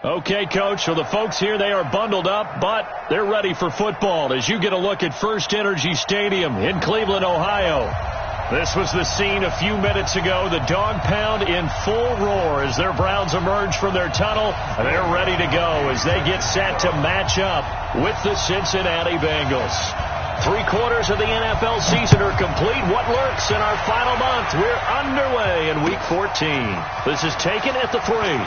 Okay, Coach, so the folks here, they are bundled up, but they're ready for football as you get a look at First Energy Stadium in Cleveland, Ohio. This was the scene a few minutes ago. The dog pound in full roar as their Browns emerge from their tunnel. They're ready to go as they get set to match up with the Cincinnati Bengals. 3/4 of the NFL season are complete. What lurks in our final month? We're underway in Week 14. This is taken at the 3.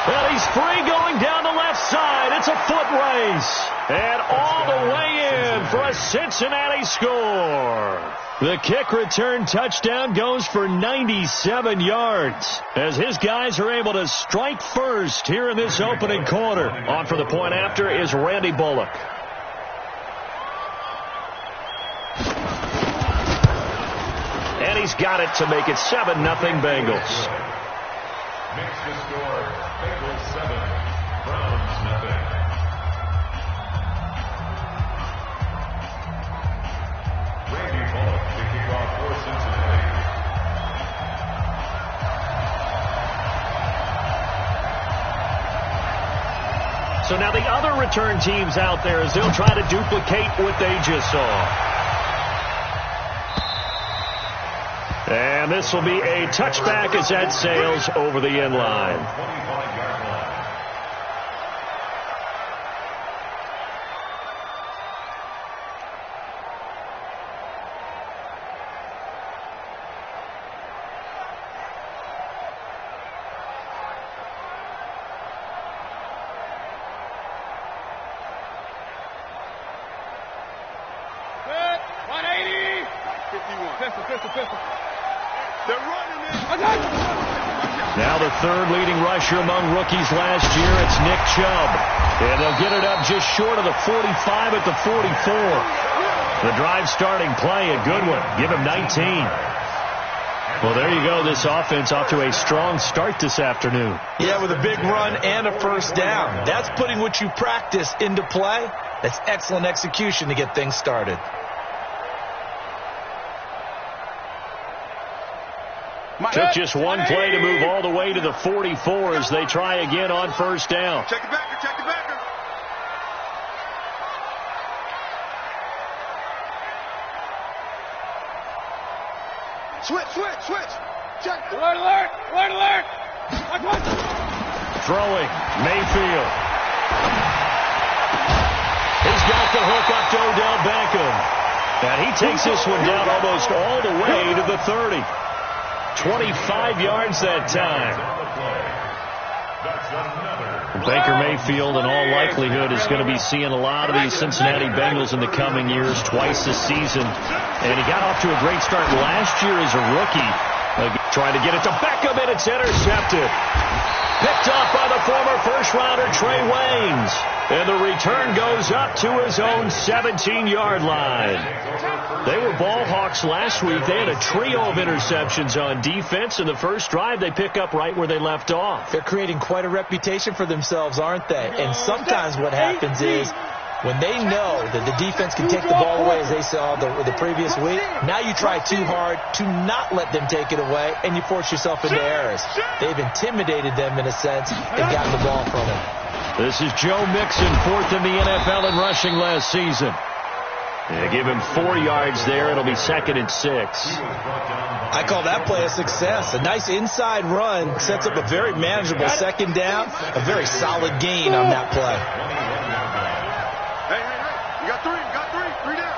Well, he's free going down the left side. It's a foot race. And all the way in for a Cincinnati score. The kick return touchdown goes for 97 yards as his guys are able to strike first here in this opening quarter. On for the point after is Randy Bullock. And he's got it to make it 7-0 Bengals. Makes the score Bengals 7, Browns nothing. Randy Bullock kicking off for Cincinnati. So now the other return teams out there as they'll try to duplicate what they just saw. And this will be a touchback as that sails over the end line. 25-yard line. Good. 180. 51. Pistol. They're running it. Now the third leading rusher among rookies last year, it's Nick Chubb. And they'll get it up just short of the 45 at the 44. The drive starting play, a good one. Give him 19. Well, there you go. This offense off to a strong start this afternoon. Yeah, with a big run and a first down. That's putting what you practice into play. That's excellent execution to get things started. Took just one play to move all the way to the 44 as they try again on first down. Check the backer. Switch. Check. Alert. Throwing, Mayfield. He's got the hook up to Odell Beckham. And he takes this one down almost all the way to the 30. 25 yards that time. Baker Mayfield, in all likelihood, is going to be seeing a lot of these Cincinnati Bengals in the coming years, twice this season. And he got off to a great start last year as a rookie. Trying to get it to Beckham, and it's intercepted. Picked off by the former first-rounder Trey Waynes. And the return goes up to his own 17-yard line. They were ball hawks last week. They had a trio of interceptions on defense. In the first drive, they pick up right where they left off. They're creating quite a reputation for themselves, aren't they? And sometimes what happens is when they know that the defense can take the ball away, as they saw the previous week, now you try too hard to not let them take it away, and you force yourself into errors. They've intimidated them in a sense and gotten the ball from them. This is Joe Mixon, fourth in the NFL in rushing last season. They give him 4 yards there. It'll be 2nd and 6. I call that play a success. A nice inside run sets up a very manageable second down. A very solid gain on that play. Hey. You got three. Three down.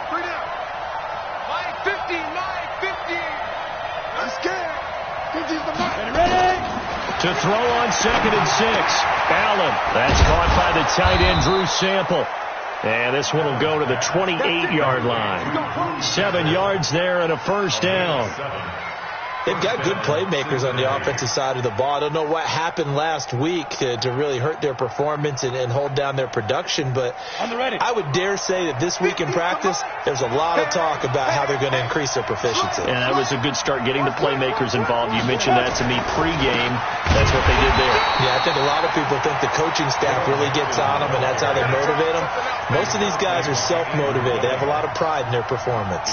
Line 50. I'm scared. 50's the mark. Ready? To throw on 2nd and 6. Allen. That's caught by the tight end, Drew Sample. And this one will go to the 28-yard line. 7 yards there and a first down. They've got good playmakers on the offensive side of the ball. I don't know what happened last week to really hurt their performance and hold down their production, but I would dare say that this week in practice, there's a lot of talk about how they're going to increase their proficiency. And that was a good start, getting the playmakers involved. You mentioned that to me pregame. That's what they did there. Yeah, I think a lot of people think the coaching staff really gets on them, and that's how they motivate them. Most of these guys are self-motivated. They have a lot of pride in their performance.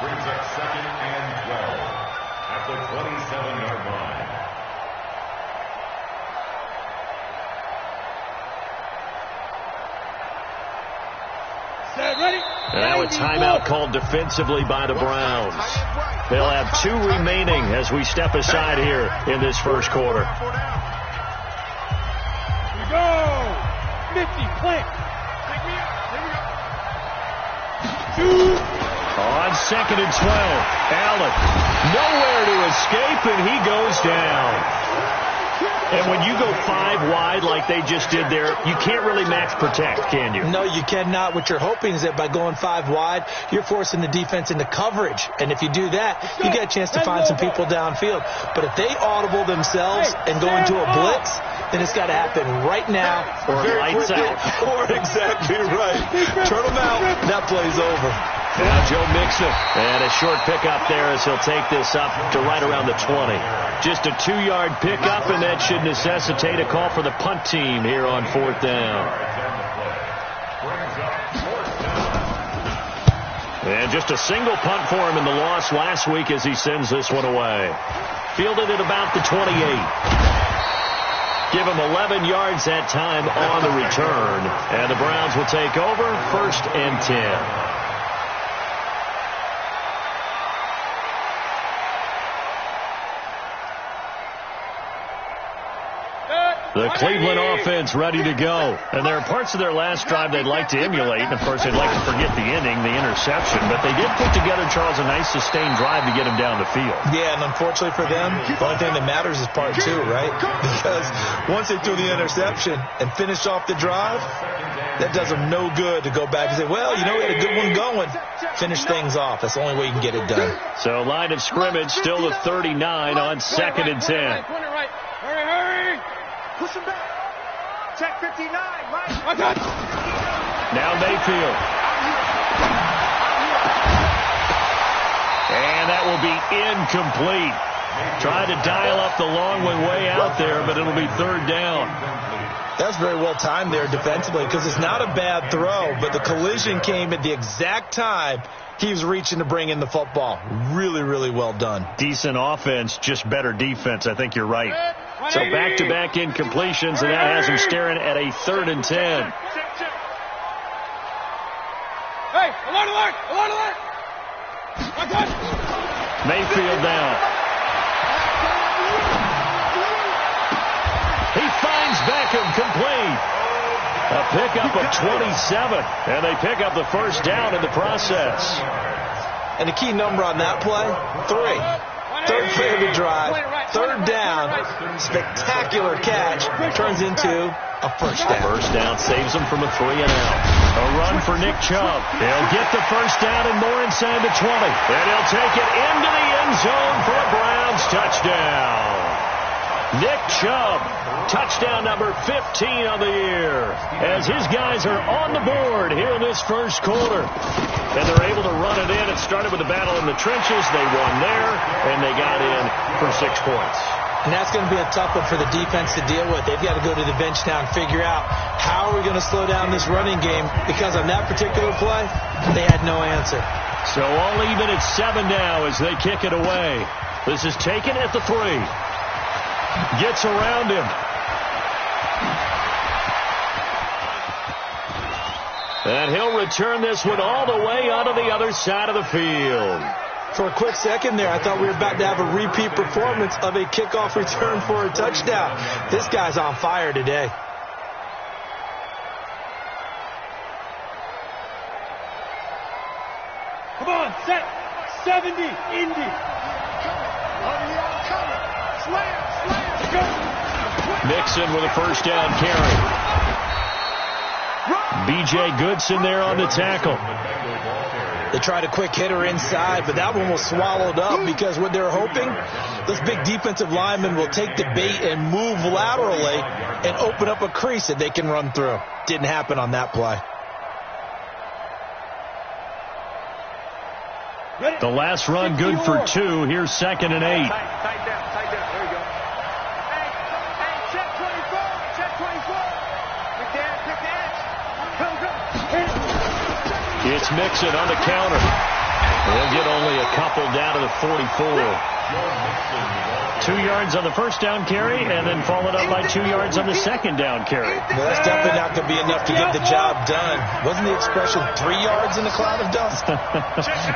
Brings up 2nd and 12 at the 27-yard line. Now a timeout called defensively by the Browns. They'll have 2 remaining as we step aside here in this first quarter. Here we go. 50, plant. Take me up. Here we go. 2. On 2nd and 12, Allen nowhere to escape, and he goes down. And when you go 5 wide like they just did there, you can't really max protect, can you? No, you cannot. What you're hoping is that by going 5 wide, you're forcing the defense into coverage. And if you do that, you get a chance to find some people downfield. But if they audible themselves and go into a blitz, then it's got to happen right now. Or lights out. Or exactly right. Turn them out. That play's over. Now Joe Mixon, and a short pickup there as he'll take this up to right around the 20. Just a 2-yard pickup, and that should necessitate a call for the punt team here on 4th down. And just a single punt for him in the loss last week as he sends this one away. Fielded at about the 28. Give him 11 yards that time on the return. And the Browns will take over 1st and 10. The Cleveland offense ready to go. And there are parts of their last drive they'd like to emulate. And, of course, they'd like to forget the inning, the interception. But they did put together, Charles, a nice sustained drive to get him down the field. Yeah, and unfortunately for them, the only thing that matters is part 2, right? Because once they threw the interception and finished off the drive, that does them no good to go back and say, well, you know, we had a good one going. Finish things off. That's the only way you can get it done. So line of scrimmage still the 39 on 2nd and 10. Hurry. Push him back. Check 59, right? Now Mayfield. And that will be incomplete. Tried to dial up the long one way out there, but it'll be 3rd down. That's very well timed there defensively because it's not a bad throw, but the collision came at the exact time he was reaching to bring in the football. Really, really well done. Decent offense, just better defense. I think you're right. So back-to-back incompletions, and that has him staring at a 3rd and 10. Hey, alert! Mayfield down. He finds Beckham complete. A pickup of 27, and they pick up the 1st down in the process. And the key number on that play, 3. 3rd play of the drive, 3rd down, spectacular catch, turns into a 1st down. 1st down saves him from a 3 and out. A run for Nick Chubb. He'll get the 1st down and more inside the 20. And he'll take it into the end zone for a Browns touchdown. Nick Chubb, touchdown number 15 on the year, as his guys are on the board here in this first quarter. And they're able to run it in. It started with a battle in the trenches. They won there, and they got in for 6 points. And that's going to be a tough one for the defense to deal with. They've got to go to the bench now and figure out how are we going to slow down this running game, because on that particular play, they had no answer. So all even at 7 now as they kick it away. This is taken at the 3. Gets around him. And he'll return this one all the way onto the other side of the field. For a quick second there, I thought we were about to have a repeat performance of a kickoff return for a touchdown. This guy's on fire today. Come on, set. 70, Indy. Mixon with a 1st down carry. B.J. Goodson there on the tackle. They tried a quick hitter inside, but that one was swallowed up because what they're hoping, those big defensive linemen will take the bait and move laterally and open up a crease that they can run through. Didn't happen on that play. The last run good for 2. Here's 2nd and 8. Tight down. There you go. Hey, check 24. Check 24. McDaniel, pick the edge. Come. It's Mixon on the counter. They'll get only a couple down to the 44. 2 yards on the first down carry, and then followed up by 2 yards on the second down carry. Well, that's definitely not going to be enough to get the job done. Wasn't the expression 3 yards in a cloud of dust?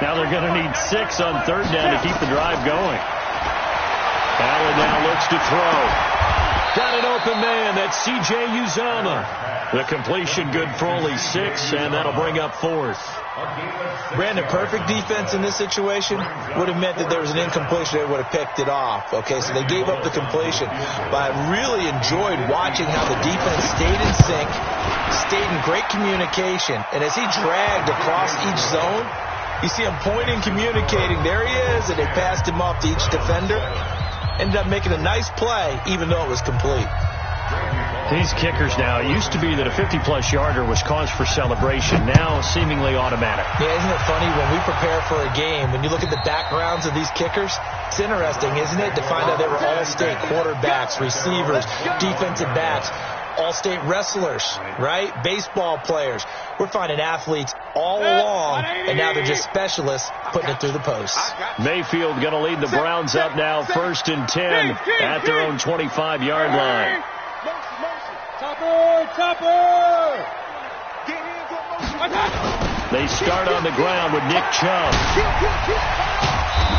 Now they're going to need 6 on third down to keep the drive going. Allen now looks to throw. Got an open man. That's C.J. Uzomah. The completion good for only 6, and that'll bring up 4th. Brandon, perfect defense in this situation would have meant that there was an incompletion. They would have picked it off. Okay, so they gave up the completion. But I really enjoyed watching how the defense stayed in sync, stayed in great communication. And as he dragged across each zone, you see him pointing, communicating. There he is, and they passed him off to each defender. Ended up making a nice play, even though it was complete. These kickers now, it used to be that a 50-plus yarder was cause for celebration. Now seemingly automatic. Yeah, isn't it funny when we prepare for a game, when you look at the backgrounds of these kickers, it's interesting, isn't it, to find out they were all-state quarterbacks, receivers, defensive backs, all-state wrestlers, right? Baseball players. We're finding athletes all along, and now they're just specialists putting it through the posts. Mayfield going to lead the Browns up now, 1st and 10 at their own 25-yard line. Topper! They start on the ground with Nick Chubb.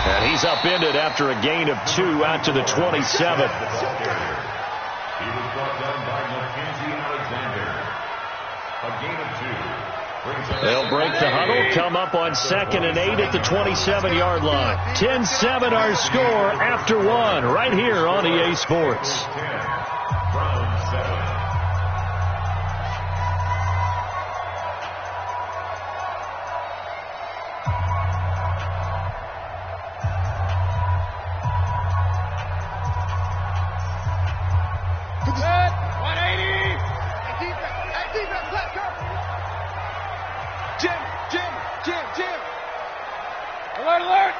And he's upended after a gain of 2 out to the 27. He was brought down by Mackenzie Alexander. A gain of 2. They'll break the huddle, come up on 2nd and 8 at the 27-yard line. 10-7 our score after 1 right here on EA Sports. Browns 7. Jim! Alert!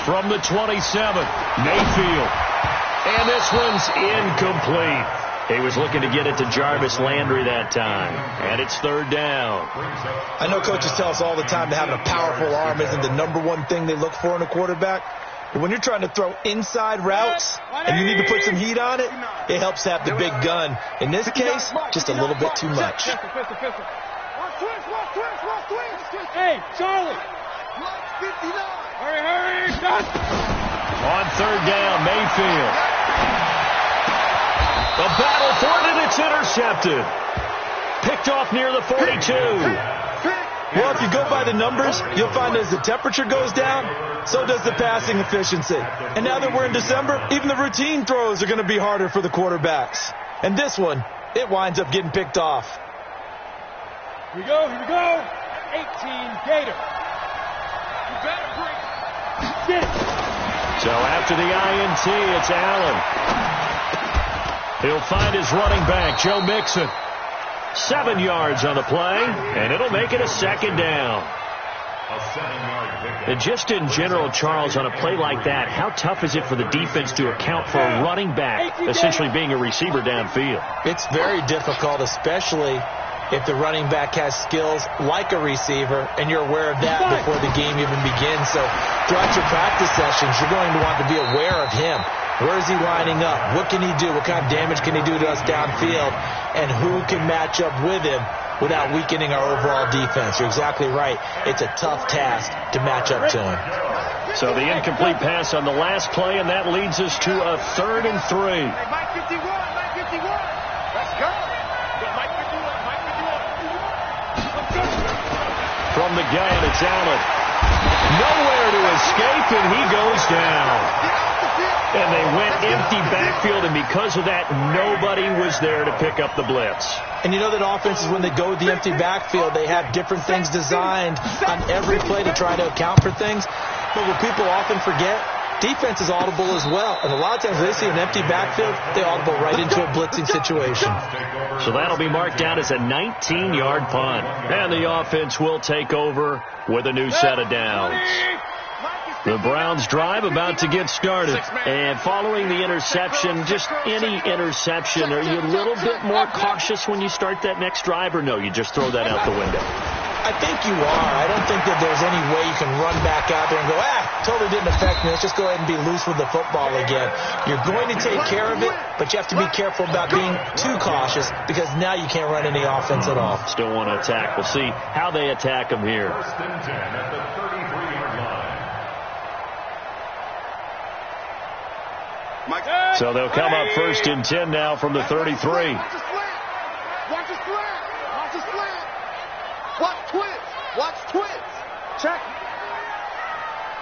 From the 27, Mayfield. And this one's incomplete. He was looking to get it to Jarvis Landry that time. And it's 3rd down. I know coaches tell us all the time that having a powerful arm isn't the #1 thing they look for in a quarterback. But when you're trying to throw inside routes and you need to put some heat on it, it helps to have the big gun. In this case, just a little bit too much. Hey, Charlie! Hurry! On 3rd down, Mayfield. The battle for it, and it's intercepted. Picked off near the 42. Well, if you go by the numbers, you'll find as the temperature goes down, so does the passing efficiency. And now that we're in December, even the routine throws are going to be harder for the quarterbacks. And this one, it winds up getting picked off. Here we go. 18 Gator. You better bring it. Get it. So after the INT, it's Allen. He'll find his running back, Joe Mixon. 7 yards on the play, and it'll make it a 2nd down. A 7-yard pickup. And just in general, Charles, on a play like that, how tough is it for the defense to account for a running back essentially being a receiver downfield? It's very difficult, especially if the running back has skills like a receiver, and you're aware of that before the game even begins. So throughout your practice sessions, you're going to want to be aware of him. Where is he lining up? What can he do? What kind of damage can he do to us downfield? And who can match up with him without weakening our overall defense? You're exactly right. It's a tough task to match up to him. So the incomplete pass on the last play, and that leads us to a 3rd and 3. Hey, Mike 51. Let's go. Mike 51. From the gun, it's Allen. Nowhere to escape, and he goes down. Get off the field. And they went empty backfield, and because of that, nobody was there to pick up the blitz. And you know that offenses, when they go with the empty backfield, they have different things designed on every play to try to account for things. But what people often forget, defense is audible as well. And a lot of times when they see an empty backfield, they audible right into a blitzing situation. So that'll be marked down as a 19-yard punt. And the offense will take over with a new set of downs. The Browns drive about to get started. And following the interception, just any interception, are you a little bit more cautious when you start that next drive, or no, you just throw that out the window? I think you are. I don't think that there's any way you can run back out there and go, totally didn't affect me. Let's just go ahead and be loose with the football again. You're going to take care of it, but you have to be careful about being too cautious because now you can't run any offense at all. Still want to attack. We'll see how they attack them here. First and 10 at the 33-yard line. So they'll come up first and 10 now from the 33. Watch the slant. Watch the slant. Watch the slant. Watch twits. Watch twits. Check.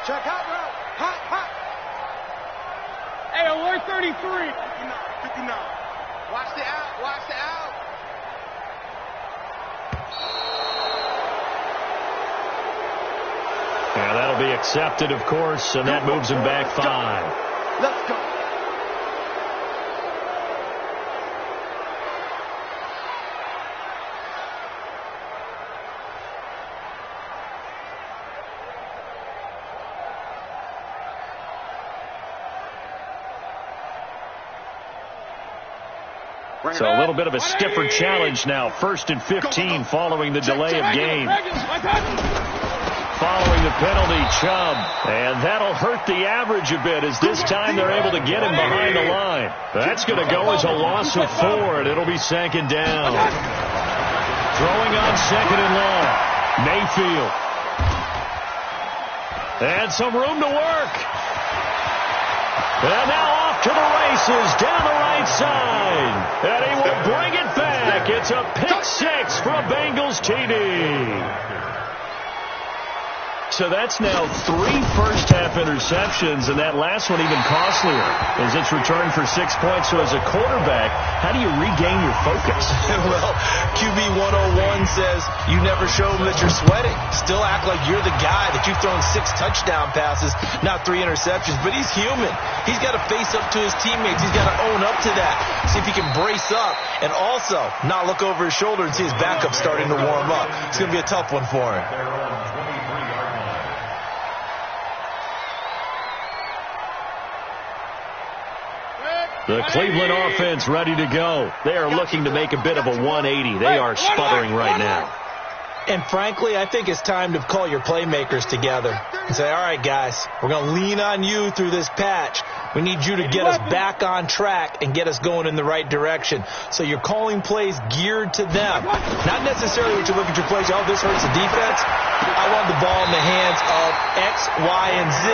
Check out route. Hot, hot. Hey, alert 33. 59. Watch the out. Watch the out. Yeah, that'll be accepted, of course, and that moves him back 5. Let's go. So a little bit of a stiffer challenge now. First and 15 following the delay of game. Following the penalty, Chubb. And that'll hurt the average a bit as this time they're able to get him behind the line. That's going to go as a loss of 4, and it'll be second down. Throwing on second and long. Mayfield. And some room to work. And now off to the races down the right side. And he will bring it back. It's a pick 6 for a Bengals TD. So that's now 3 first-half interceptions, and that last one even costlier as it's returned for 6 points. So as a quarterback, how do you regain your focus? Well, QB 101 says you never show him that you're sweating. Still act like you're the guy, that you've thrown 6 touchdown passes, not 3 interceptions. But he's human. He's got to face up to his teammates. He's got to own up to that. See if he can brace up and also not look over his shoulder and see his backup starting to warm up. It's going to be a tough one for him. The Cleveland offense ready to go. They are looking to make a bit of a 180. They are sputtering right now. And frankly, I think it's time to call your playmakers together and say, all right, guys, we're going to lean on you through this patch. We need you to get us back on track and get us going in the right direction. So you're calling plays geared to them. Not necessarily when you look at your plays, oh, this hurts the defense. I want the ball in the hands of X, Y, and Z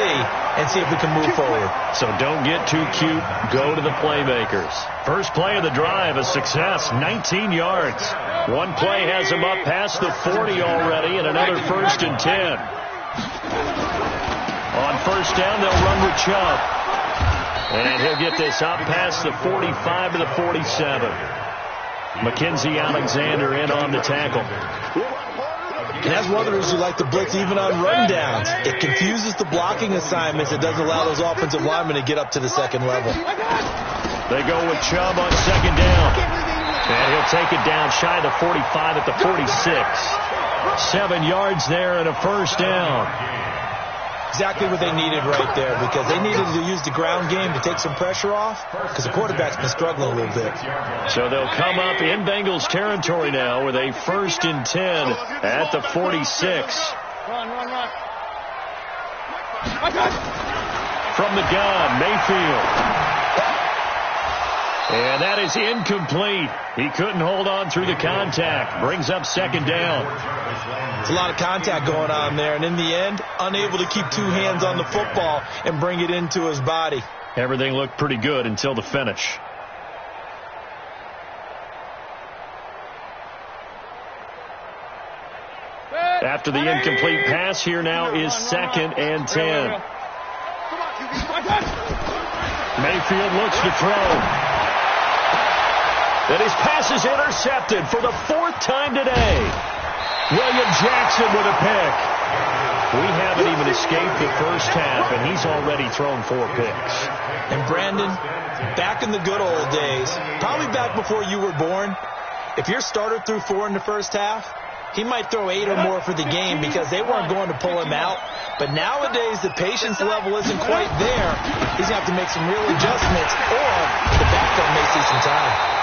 and see if we can move forward. So don't get too cute. Go to the playmakers. First play of the drive, a success, 19 yards. One play has him up past the 40 already, and another first and 10. On first down, they'll run with Chubb. And he'll get this up past the 45 to the 47. Mackenzie Alexander in on the tackle. And that's one of the reasons you like to blitz even on rundowns. It confuses the blocking assignments. It doesn't allow those offensive linemen to get up to the second level. They go with Chubb on second down. And he'll take it down shy of the 45 at the 46. 7 yards there and a first down. Exactly what they needed right there, because they needed to use the ground game to take some pressure off, because the quarterback's been struggling a little bit. So they'll come up in Bengals territory now with a first and 10 at the 46. Run. From the gun, Mayfield. And that is incomplete. He couldn't hold on through the contact. Brings up second down. There's a lot of contact going on there, and in the end, unable to keep 2 hands on the football and bring it into his body. Everything looked pretty good until the finish. After the incomplete pass, here now is second and 10. Mayfield looks to throw. And his pass is intercepted for the 4th time today. William Jackson with a pick. We haven't even escaped the first half, and he's already thrown 4 picks. And Brandon, back in the good old days, probably back before you were born, if your starter threw 4 in the first half, he might throw 8 or more for the game because they weren't going to pull him out. But nowadays, the patience level isn't quite there. He's going to have to make some real adjustments, or the backup may see some time.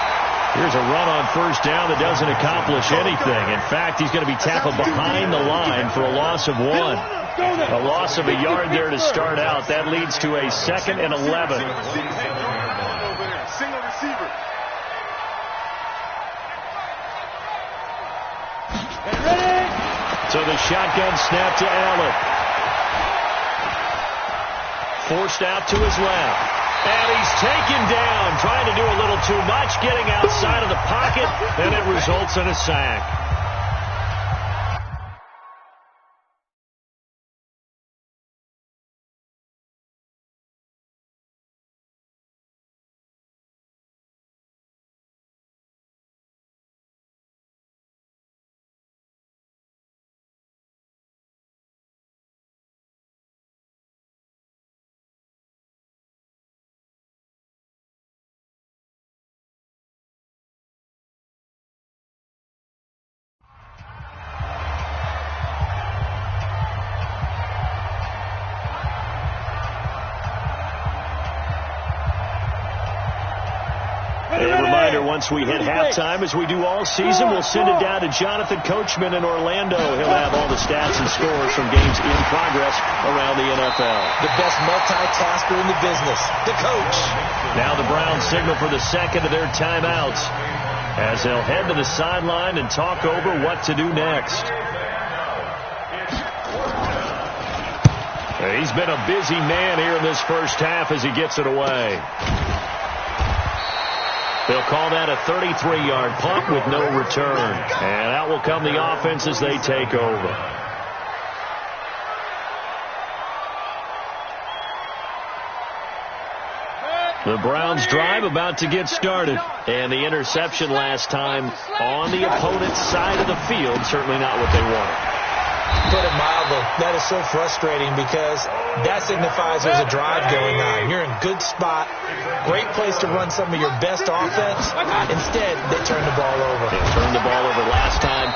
Here's a run on first down that doesn't accomplish anything. In fact, he's going to be tackled behind the line for a loss of 1. A loss of a yard there to start out. That leads to a 2nd and 11. Single receiver. So the shotgun snap to Allen. Forced out to his left. And he's taken down, trying to do a little too much, getting outside of the pocket, and it results in a sack. A reminder, once we hit halftime, as we do all season, we'll send it down to Jonathan Coachman in Orlando. He'll have all the stats and scores from games in progress around the NFL. The best multitasker in the business, the coach. Now the Browns signal for the 2nd of their timeouts as they'll head to the sideline and talk over what to do next. He's been a busy man here in this first half as he gets it away. They'll call that a 33-yard punt with no return. And out will come the offense as they take over. The Browns drive about to get started. And the interception last time on the opponent's side of the field, certainly not what they wanted. Put it mildly, that is so frustrating because that signifies there's a drive going on. You're in a good spot, great place to run some of your best offense. Instead, they turn the ball over. They turned the ball over last time.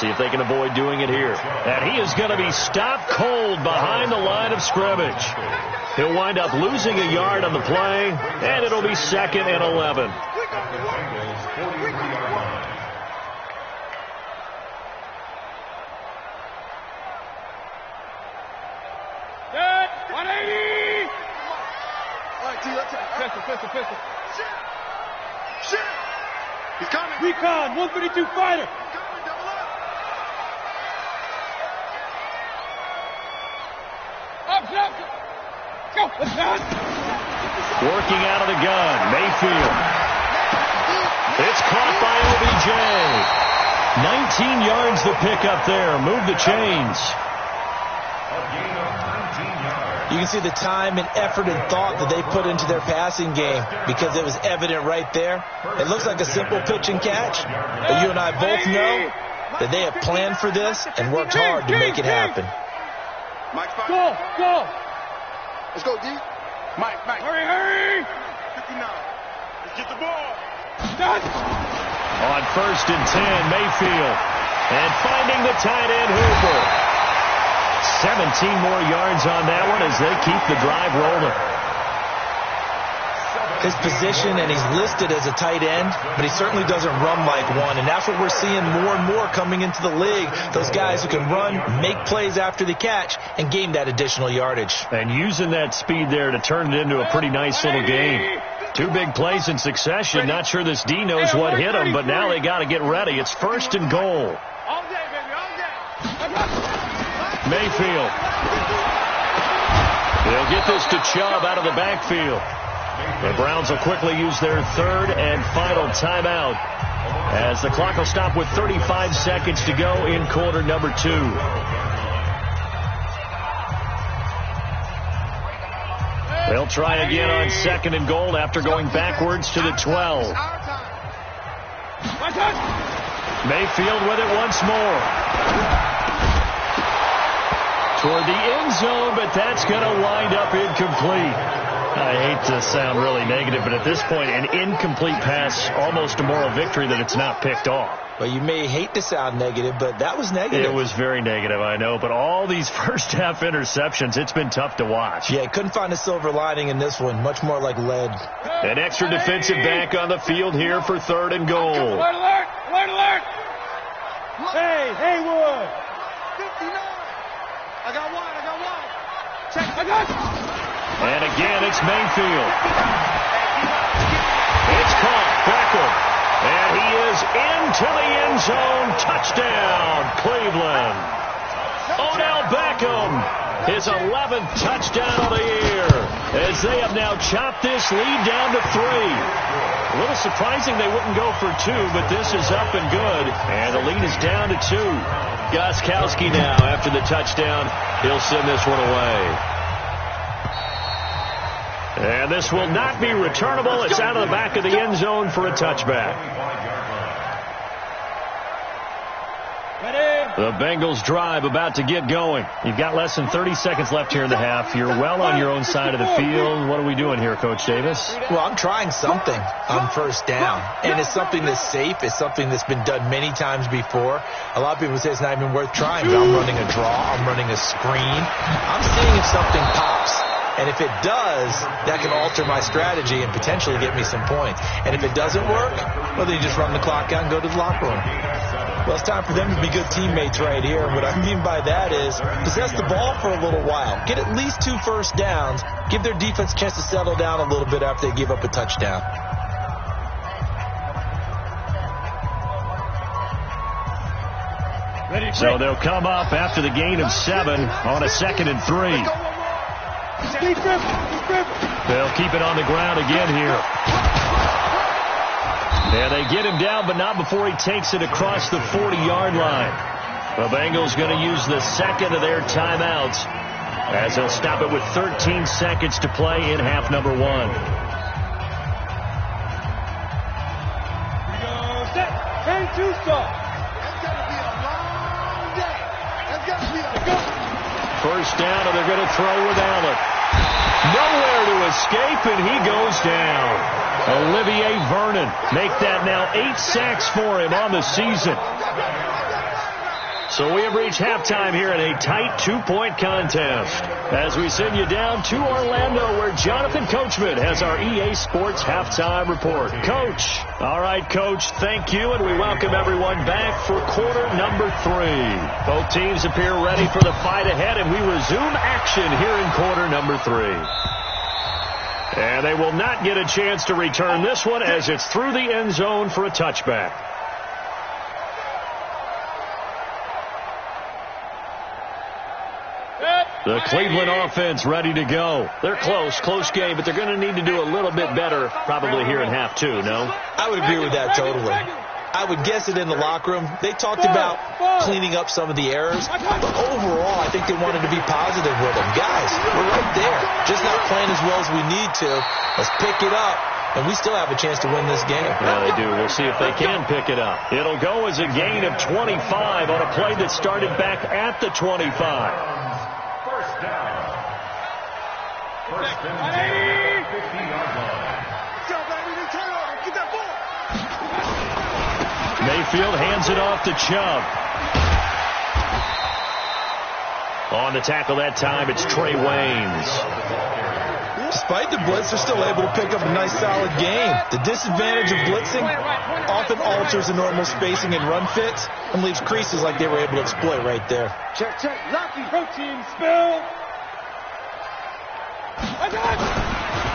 See if they can avoid doing it here. And he is going to be stopped cold behind the line of scrimmage. He'll wind up losing a yard on the play, and it'll be 2nd and 11. Pistol. Shit. He's coming. Recon, 132 fighter. He's coming, double up. Go. Let's go. Working out of the gun, Mayfield. It's caught by OBJ. 19 yards the pick up there. Move the chains. You can see the time and effort and thought that they put into their passing game because it was evident right there. It looks like a simple pitch and catch, but you and I both know that they have planned for this and worked hard to make it happen. Mike, Go. Let's go, D. Mike. Hurry. 59. Let's get the ball. Done. On 1st and 10, Mayfield. And finding the tight end, Hooper. 17 more yards on that one as they keep the drive rolling. His position, and he's listed as a tight end, but he certainly doesn't run like one, and that's what we're seeing more and more coming into the league. Those guys who can run, make plays after the catch, and gain that additional yardage. And using that speed there to turn it into a pretty nice little game. 2 big plays in succession. Not sure this D knows what hit him, but now they got to get ready. It's 1st and goal. All day, baby, all day. Mayfield. They'll get this to Chubb out of the backfield. The Browns will quickly use their 3rd and final timeout as the clock will stop with 35 seconds to go in quarter number 2. They'll try again on 2nd and goal after going backwards to the 12. Mayfield with it once more. Toward the end zone, but that's going to wind up incomplete. I hate to sound really negative, but at this point, an incomplete pass, almost a moral victory that it's not picked off. Well, you may hate to sound negative, but that was negative. It was very negative, I know, but all these first-half interceptions, it's been tough to watch. Yeah, couldn't find a silver lining in this one, much more like lead. An extra defensive back on the field here for 3rd and goal. Alert, alert, alert, alert. Hey, Haywood. 59. I got one. Check. I got you. And again, it's Mayfield. It's caught. Beckham. And he is into the end zone. Touchdown, Cleveland. Odell Beckham, his 11th touchdown of the year, as they have now chopped this lead down to 3. A little surprising they wouldn't go for 2, but this is up and good. And the lead is down to 2. Gostkowski now, after the touchdown, he'll send this one away. And this will not be returnable. It's out of the back of the end zone for a touchback. The Bengals drive about to get going. You've got less than 30 seconds left here in the half. You're well on your own side of the field. What are we doing here, Coach Davis? Well, I'm trying something on 1st down. And it's something that's safe. It's something that's been done many times before. A lot of people say it's not even worth trying. But I'm running a draw. I'm running a screen. I'm seeing if something pops. And if it does, that can alter my strategy and potentially get me some points. And if it doesn't work, well, then you just run the clock out and go to the locker room. Well, it's time for them to be good teammates right here. And what I mean by that is possess the ball for a little while. Get at least 2 first downs. Give their defense a chance to settle down a little bit after they give up a touchdown. So they'll come up after the gain of 7 on a 2nd and 3. They'll keep it on the ground again here. And they get him down, but not before he takes it across the 40-yard line. The Bengals going to use the 2nd of their timeouts as they'll stop it with 13 seconds to play in half number 1. Set. 10-2 stop. That's got to be a long day. That's got to be a First down, and they're going to throw with Allen. Nowhere to escape, and he goes down. Olivier Vernon make that now 8 sacks for him on the season. So we have reached halftime here in a tight 2-point contest as we send you down to Orlando, where Jonathan Coachman has our EA Sports halftime report. Coach. All right, Coach, thank you, and we welcome everyone back for quarter number 3. Both teams appear ready for the fight ahead, and we resume action here in quarter number 3. And they will not get a chance to return this one as it's through the end zone for a touchback. The Cleveland offense ready to go. They're close game, but they're going to need to do a little bit better probably here in half 2, no? I would agree with that totally. I would guess it in the locker room. They talked about cleaning up some of the errors, but overall, I think they wanted to be positive with them. Guys, we're right there. Just not playing as well as we need to. Let's pick it up, and we still have a chance to win this game. Yeah, they do. We'll see if they can pick it up. It'll go as a gain of 25 on a play that started back at the 25. First down. First and 10, 50-yard line. Get that ball. Mayfield hands it off to Chubb. On the tackle that time, it's Trey Waynes. Despite the blitz, they're still able to pick up a nice, solid game. The disadvantage of blitzing often alters the normal spacing and run fits and leaves creases like they were able to exploit right there. Check. Lucky. Protein spill.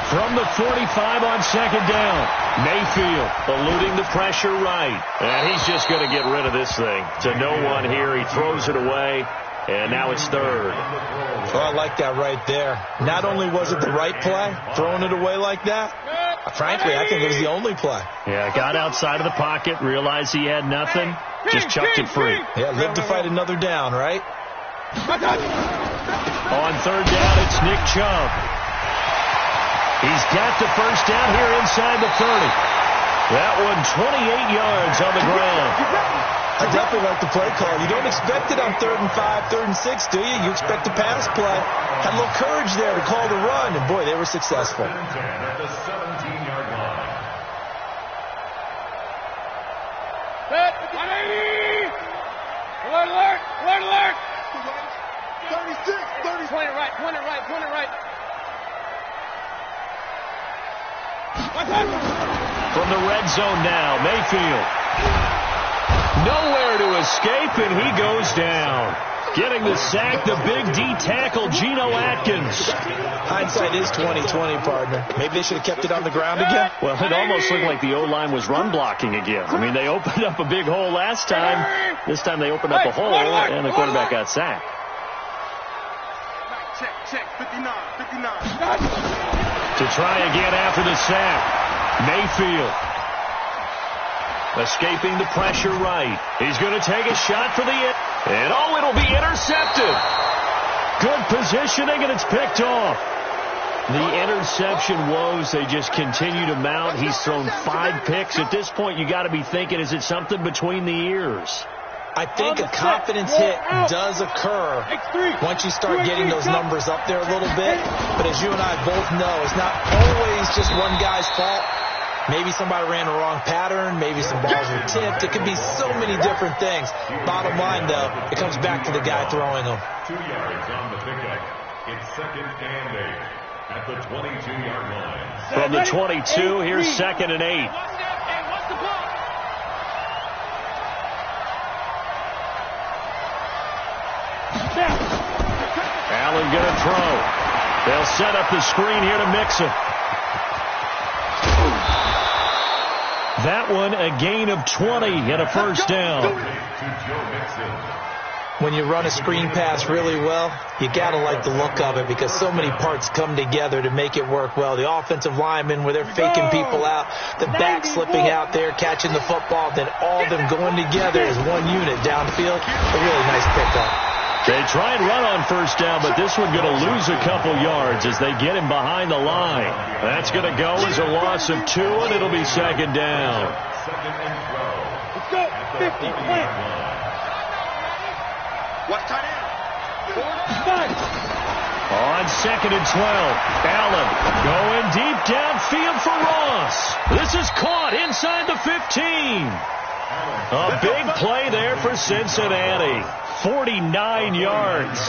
From the 45 on 2nd down, Mayfield eluding the pressure right. And he's just going to get rid of this thing. To no one here. He throws it away. And now it's 3rd. Oh, I like that right there. Not only was it the right play, throwing it away like that, frankly, I think it was the only play. Yeah, got outside of the pocket, realized he had nothing, just chucked it free. Yeah, live to fight another down, right? On 3rd down, it's Nick Chubb. He's got the first down here inside the 30. That one 28 yards on the ground. I definitely like the play call. You don't expect it on 3rd and 5, 3rd and 6, do you? You expect a pass play. Had a little courage there to call the run, and boy, they were successful. At the 17-yard line. Set. 180. Alert, alert, alert, alert. 36, 30. Point it right, point it right, point it right. What's that? From the red zone now, Mayfield. Nowhere to escape, and he goes down. Getting the sack, the big D tackle, Geno Atkins. Hindsight is 20/20, partner. Maybe they should have kept it on the ground again. Well, it almost looked like the O-line was run blocking again. I mean, they opened up a big hole last time. This time they opened up a hole, and the quarterback got sacked. Check, 59, 59. To try again after the sack, Mayfield. Escaping the pressure right. He's going to take a shot for the end. And, oh, it'll be intercepted. Good positioning, and it's picked off. The interception woes, they just continue to mount. He's thrown 5 picks. At this point, you got to be thinking, is it something between the ears? I think a confidence hit does occur once you start getting those numbers up there a little bit. But as you and I both know, it's not always just one guy's fault. Maybe somebody ran the wrong pattern. Maybe some balls were tipped. It could be so many different things. Bottom line, though, it comes back to the guy throwing them. 2 yards on the pickup. It's 2nd and 8 at the 22-yard line. From the 22, here's 2nd and 8. Allen going to throw. They'll set up the screen here to Mixon. That one a gain of 20 and a first down. When you run a screen pass really well, you got to like the look of it because so many parts come together to make it work well. The offensive linemen where they're faking people out, the back slipping out there, catching the football, then all of them going together as one unit downfield. A really nice pickup. They try and run on first down, but this one going to lose a couple yards as they get him behind the line. That's going to go as a loss of 2, and it'll be 2nd down. 2nd and 12. Let's go. 50. Watch tight end. On 2nd and 12, Allen going deep downfield for Ross. This is caught inside the 15. A big play there for Cincinnati. 49 yards.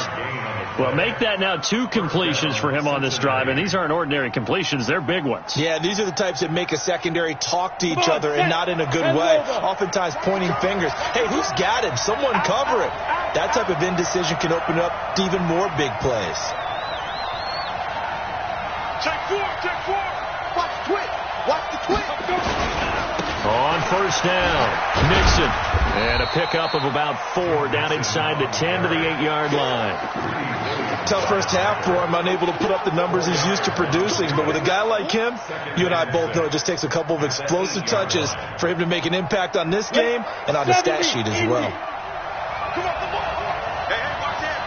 Well, make that now 2 completions for him on this drive, and these aren't ordinary completions. They're big ones. Yeah, these are the types that make a secondary talk to each other and not in a good way. Oftentimes pointing fingers. Hey, who's got him? Someone cover it. That type of indecision can open up to even more big plays. Check 4. Watch the twist. Watch the twist. On first down, Mixon. And a pickup of about 4 down inside the 10 to the 8-yard line. Tough first half for him, unable to put up the numbers he's used to producing. But with a guy like him, you and I both know it just takes a couple of explosive touches for him to make an impact on this game and on the stat sheet as well. Come on. Hey, watch that.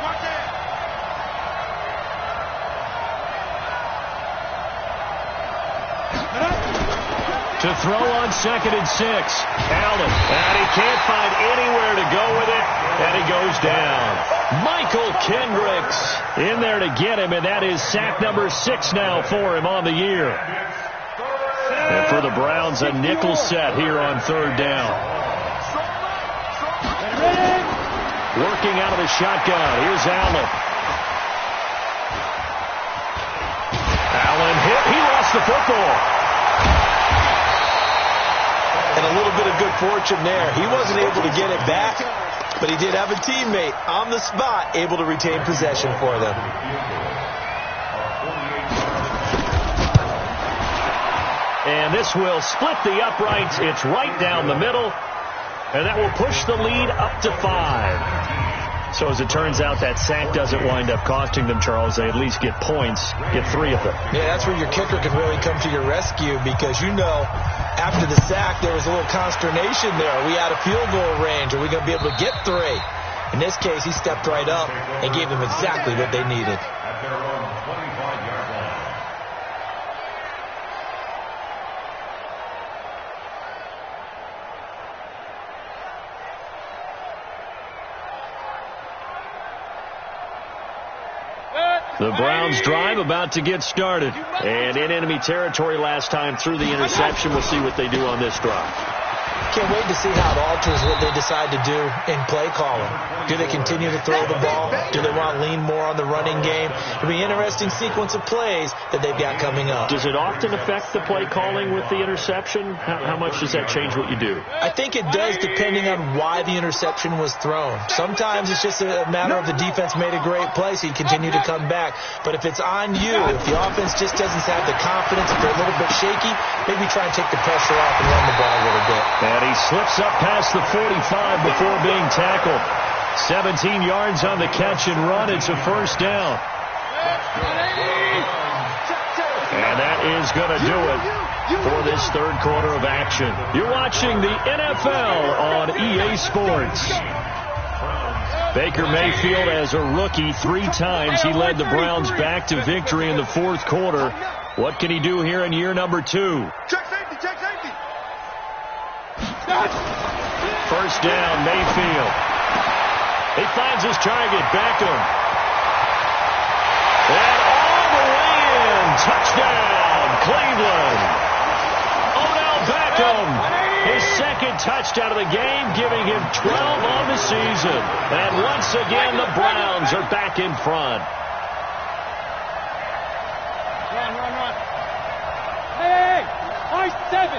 To throw on 2nd and 6. Allen. And he can't find anywhere to go with it. And he goes down. Michael Kendricks in there to get him. And that is sack number 6 now for him on the year. And for the Browns, a nickel set here on 3rd down. Working out of the shotgun. Here's Allen. Allen hit. He lost the football. And a little bit of good fortune there. He wasn't able to get it back, but he did have a teammate on the spot able to retain possession for them. And this will split the uprights. It's right down the middle. And that will push the lead up to 5. So as it turns out, that sack doesn't wind up costing them, Charles. They at least get points, get 3 of them. Yeah, that's where your kicker can really come to your rescue because you know after the sack there was a little consternation there. Are we out of field goal range? Are we going to be able to get 3? In this case, he stepped right up and gave them exactly what they needed. At their own 25-yard line. The Browns drive about to get started. And in enemy territory last time through the interception. We'll see what they do on this drive. Can't wait to see how it alters what they decide to do in play calling. Do they continue to throw the ball? Do they want to lean more on the running game? It'll be an interesting sequence of plays that they've got coming up. Does it often affect the play calling with the interception? How much does that change what you do? I think it does, depending on why the interception was thrown. Sometimes it's just a matter of the defense made a great play, so you continue to come back. But if it's on you, if the offense just doesn't have the confidence, if they're a little bit shaky, maybe try and take the pressure off and run the ball a little bit. And he slips up past the 45 before being tackled. 17 yards on the catch and run. It's a first down. And that is going to do it for this third quarter of action. You're watching the NFL on EA Sports. Baker Mayfield, as a rookie, 3 times he led the Browns back to victory in the fourth quarter. What can he do here in year number 2? First down, Mayfield. He finds his target, Beckham. And all the way in. Touchdown, Cleveland. Odell Beckham. His second touchdown of the game, giving him 12 on the season. And once again, the Browns are back in front. Run. Hey, nice 7.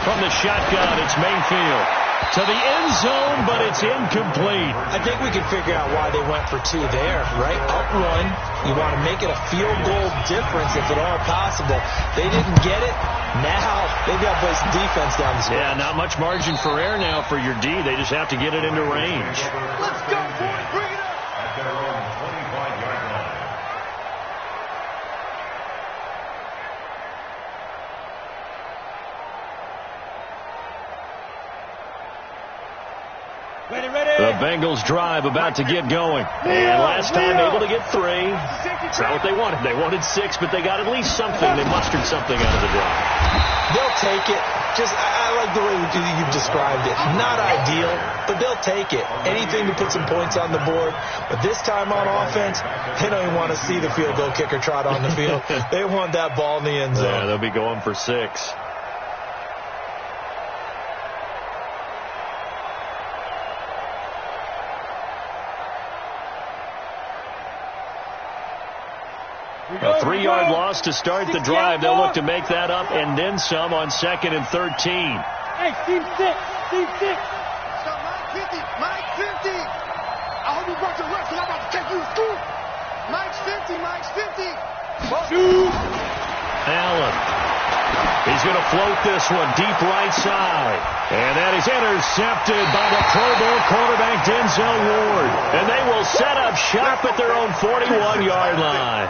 From the shotgun, it's Mayfield. To the end zone, but it's incomplete. I think we can figure out why they went for 2 there, right? Up one, you want to make it a field goal difference if at all possible. They didn't get it. Now they've got to play some defense down the stretch. Yeah, not much margin for error now for your D. They just have to get it into range. Let's go, boys. Bring it up. At their own 25-yard line. The Bengals drive about to get going. And last time able to get 3. It's not what they wanted. They wanted 6, but they got at least something. They mustered something out of the drive. They'll take it. I like the way you've described it. Not ideal, but they'll take it. Anything to put some points on the board. But this time on offense, they don't even want to see the field goal kicker trot on the field. They want that ball in the end zone. Yeah, they'll be going for 6. A 3-yard loss to start the drive. They'll look to make that up and then some on 2nd and 13. Hey, team 6. Stop, Mike 50. I hope you brought your rest, because I'm about to take you to school. Mike's 50. Allen. He's going to float this one deep right side. And that is intercepted by the Pro Bowl quarterback Denzel Ward. And they will set up shop at their own 41-yard line.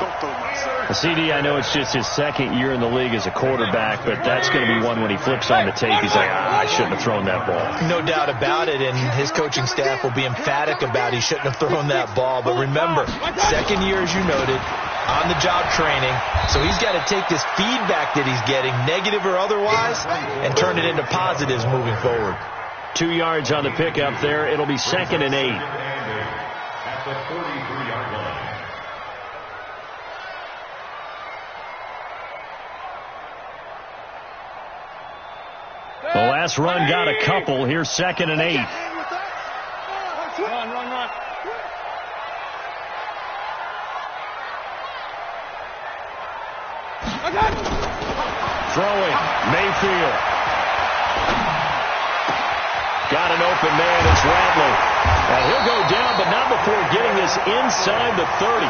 CD, I know it's just his 2nd year in the league as a quarterback, but that's going to be one when he flips on the tape. He's like, I shouldn't have thrown that ball. No doubt about it, and his coaching staff will be emphatic about he shouldn't have thrown that ball. But remember, 2nd year, as you noted, on-the-job training. So he's got to take this feedback that he's getting, negative or otherwise, and turn it into positives moving forward. 2 yards on the pickup there. It'll be 2nd and 8. At the 43-yard line. The last run got a couple. Here's 2nd and 8. Run. Throwing, Mayfield. Got an open man, it's Rattler. And he'll go down, but not before getting this inside the 30.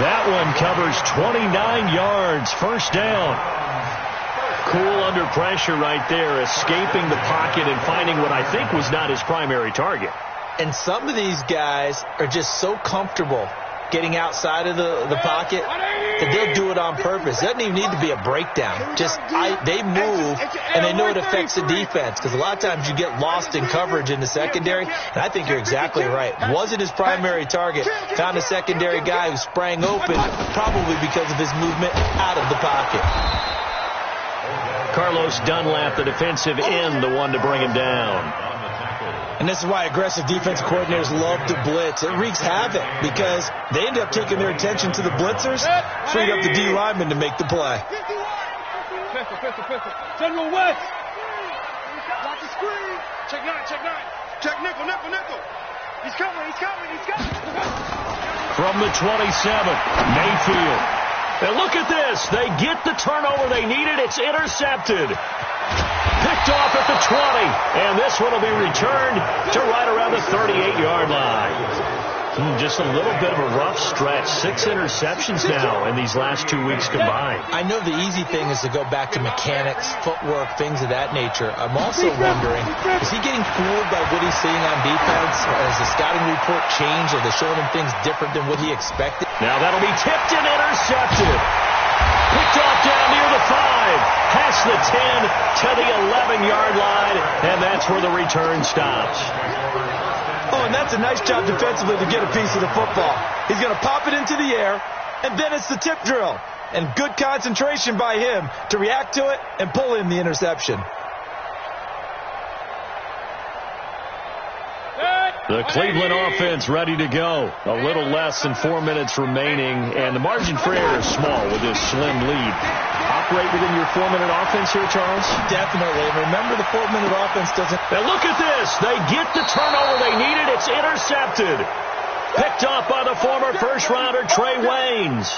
That one covers 29 yards. First down. Cool under pressure right there, escaping the pocket and finding what I think was not his primary target. And some of these guys are just so comfortable getting outside of the pocket that they'll do it on purpose. It doesn't even need to be a breakdown. They move, and they know it affects the defense, because a lot of times you get lost in coverage in the secondary, and I think you're exactly right. Wasn't his primary target. Found a secondary guy who sprang open, probably because of his movement out of the pocket. Carlos Dunlap, the defensive end, the one to bring him down. And this is why aggressive defense coordinators love to blitz. It wreaks havoc because they end up taking their attention to the blitzers, freed up the D lineman to make the play. Pistol. General West. Watch the screen. Check 9. Check nickel. He's coming. From the 27, Mayfield. And look at this. They get the turnover they needed. It's intercepted. Picked off at the 20. And this one will be returned to right around the 38-yard line. Just a little bit of a rough stretch. 6 interceptions now in these last 2 weeks combined. I know the easy thing is to go back to mechanics, footwork, things of that nature. I'm also wondering, is he getting fooled by what he's seeing on defense? Has the scouting report changed? Are they showing him things different than what he expected? Now that'll be tipped and intercepted. Picked off down near the 5. Past the 10 to the 11-yard line. And that's where the return stops. Oh, and that's a nice job defensively to get a piece of the football. He's going to pop it into the air, and then it's the tip drill. And good concentration by him to react to it and pull in the interception. The Cleveland offense ready to go. A little less than 4 minutes remaining, and the margin for error is small with this slim lead. Operate within your 4-minute offense here, Charles? Definitely. Remember, the 4-minute offense doesn't... Now look at this. They get the turnover they needed. It's intercepted. Picked off by the former first-rounder Trey Waynes.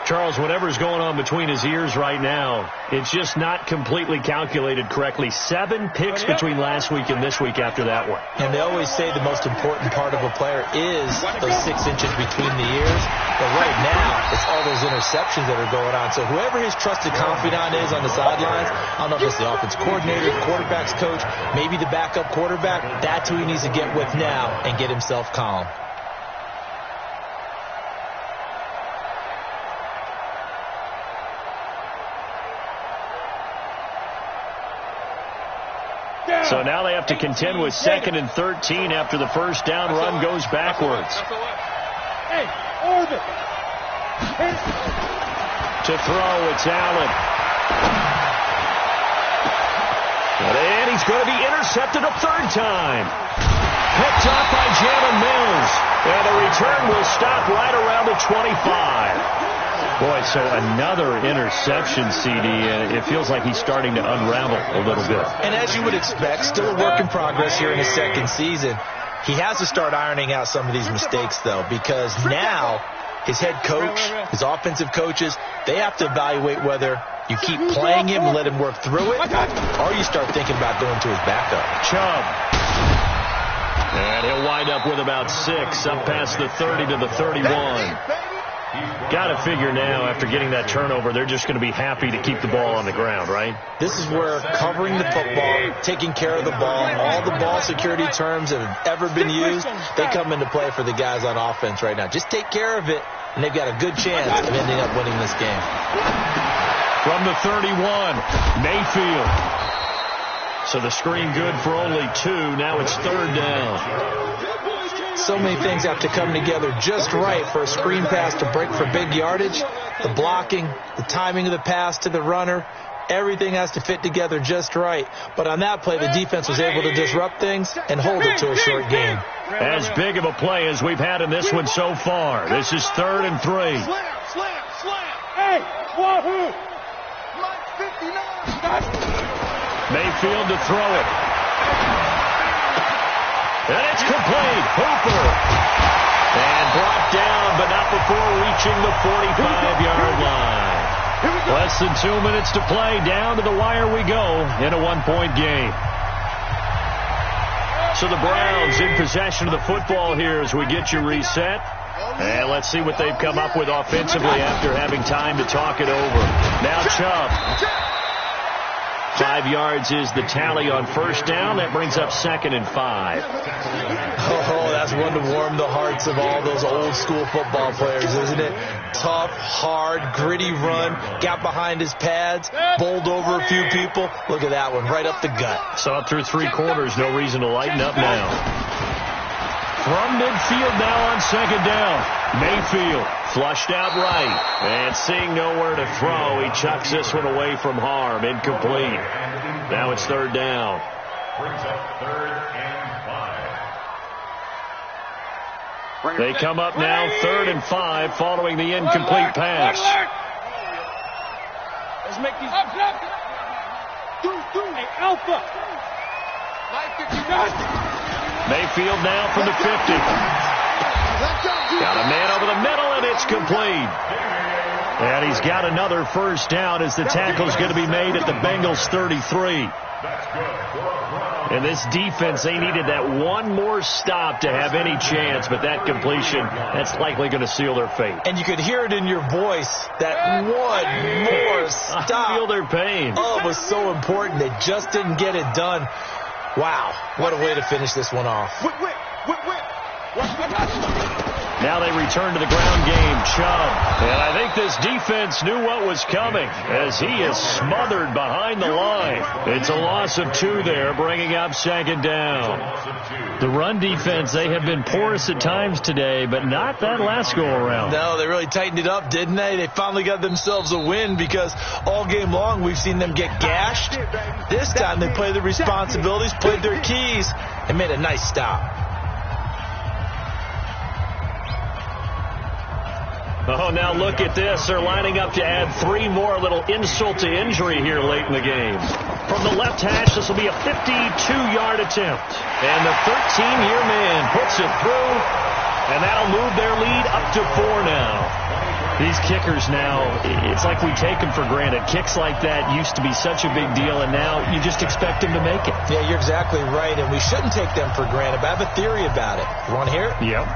Charles, whatever's going on between his ears right now, it's just not completely calculated correctly. 7 picks between last week and this week after that one. And they always say the most important part of a player is those 6 inches between the ears. But right now, it's all those interceptions that are going on. So whoever his trusted confidant is on the sidelines, I don't know if it's the offense coordinator, the quarterback's coach, maybe the backup quarterback, that's who he needs to get with now and get himself calm. So now they have to contend with 2nd and 13 after the first down run goes backwards. Hey, orbit. To throw, it's Allen. And he's going to be intercepted a 3rd time. Picked off by Jalen Mills. And the return will stop right around the 25. Boy, so another interception, CD, and it feels like he's starting to unravel a little bit. And as you would expect, still a work in progress here in his 2nd season. He has to start ironing out some of these mistakes, though, because now his head coach, his offensive coaches, they have to evaluate whether you keep playing him and let him work through it, or you start thinking about going to his backup. Chubb. And he'll wind up with about 6, up past the 30 to the 31. Got to figure now, after getting that turnover, they're just going to be happy to keep the ball on the ground, right? This is where covering the football, taking care of the ball, all the ball security terms that have ever been used, they come into play for the guys on offense right now. Just take care of it, and they've got a good chance of ending up winning this game. From the 31, Mayfield. So the screen good for only 2. Now it's 3rd down. So many things have to come together just right for a screen pass to break for big yardage. The blocking, the timing of the pass to the runner, everything has to fit together just right. But on that play, the defense was able to disrupt things and hold it to a short game. As big of a play as we've had in this one so far. This is 3rd and 3. Slam. Hey, wahoo! Mike 59. Mayfield to throw it. And it's complete. Hooper. And brought down, but not before reaching the 45-yard line. Less than 2 minutes to play. Down to the wire we go in a 1-point game. So the Browns in possession of the football here as we get you reset. And let's see what they've come up with offensively after having time to talk it over. Now Chubb. 5 yards is the tally on first down. That brings up 2nd and 5. Oh, that's one to warm the hearts of all those old school football players, isn't it? Tough, hard, gritty run. Got behind his pads, bowled over a few people. Look at that one, right up the gut. So up through 3 quarters, no reason to lighten up now. From midfield now on 2nd down. Mayfield flushed out right. And seeing nowhere to throw, he chucks this one away from harm. Incomplete. Now it's 3rd down. Brings up 3rd and 5. They come up now 3rd and 5 following the incomplete pass. Let's make these up. Hey, Alpha. Mayfield now from the 50. Got a man over the middle, and it's complete. And he's got another first down as the tackle's going to be made at the Bengals 33. And this defense, they needed that one more stop to have any chance, but that completion, that's likely going to seal their fate. And you could hear it in your voice, that one more stop. I feel their pain. Oh, it was so important. They just didn't get it done. Wow, what a way to finish this one off. Now they return to the ground game. Chubb. And I think this defense knew what was coming as he is smothered behind the line. It's a loss of 2 there, bringing up 2nd down. The run defense, they have been porous at times today, but not that last go-around. No, they really tightened it up, didn't they? They finally got themselves a win because all game long we've seen them get gashed. This time they played the responsibilities, played their keys, and made a nice stop. Oh, now look at this. They're lining up to add 3 more, little insult to injury here late in the game. From the left hash, this will be a 52-yard attempt. And the 13-year man puts it through, and that'll move their lead up to 4 now. These kickers now, it's like we take them for granted. Kicks like that used to be such a big deal, and now you just expect them to make it. Yeah, you're exactly right, and we shouldn't take them for granted, but I have a theory about it. You want to hear it? Yep.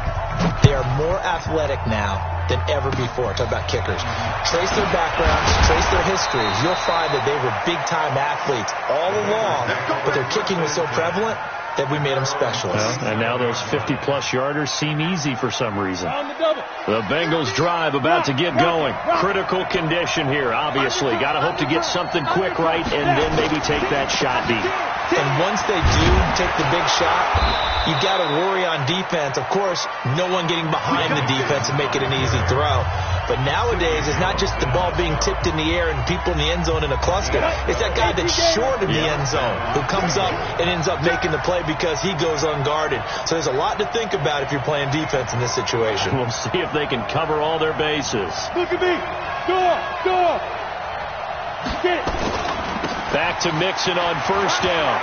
They are more athletic now than ever before. Talk about kickers. Trace their backgrounds, trace their histories. You'll find that they were big-time athletes all along, but their kicking was so prevalent that we made them specialists. And now those 50-plus yarders seem easy for some reason. The Bengals drive about to get going. Critical condition here, obviously. Got to hope to get something quick right and then maybe take that shot deep. And once they do take the big shot, you got to worry on defense. Of course, no one getting behind the defense and make it an easy throw. But nowadays, it's not just the ball being tipped in the air and people in the end zone in a cluster. It's that guy that's short of the end zone who comes up and ends up making the play because he goes unguarded. So there's a lot to think about if you're playing defense in this situation. We'll see if they can cover all their bases. Look at me. Go. Get it. Back to Mixon on first down.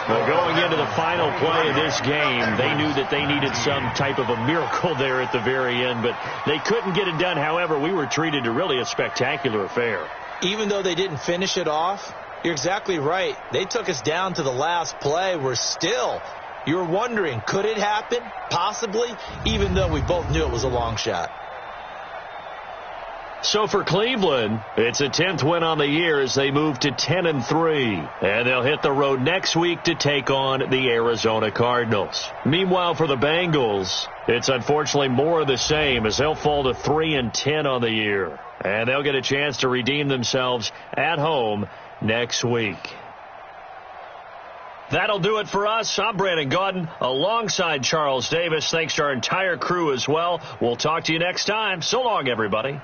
Well, going into the final play of this game, they knew that they needed some type of a miracle there at the very end, but they couldn't get it done. However, we were treated to really a spectacular affair. Even though they didn't finish it off, you're exactly right. They took us down to the last play. You were wondering, could it happen? Possibly, even though we both knew it was a long shot. So for Cleveland, it's a 10th win on the year as they move to 10-3. And they'll hit the road next week to take on the Arizona Cardinals. Meanwhile, for the Bengals, it's unfortunately more of the same as they'll fall to 3-10 on the year. And they'll get a chance to redeem themselves at home next week. That'll do it for us. I'm Brandon Gaudin alongside Charles Davis. Thanks to our entire crew as well. We'll talk to you next time. So long, everybody.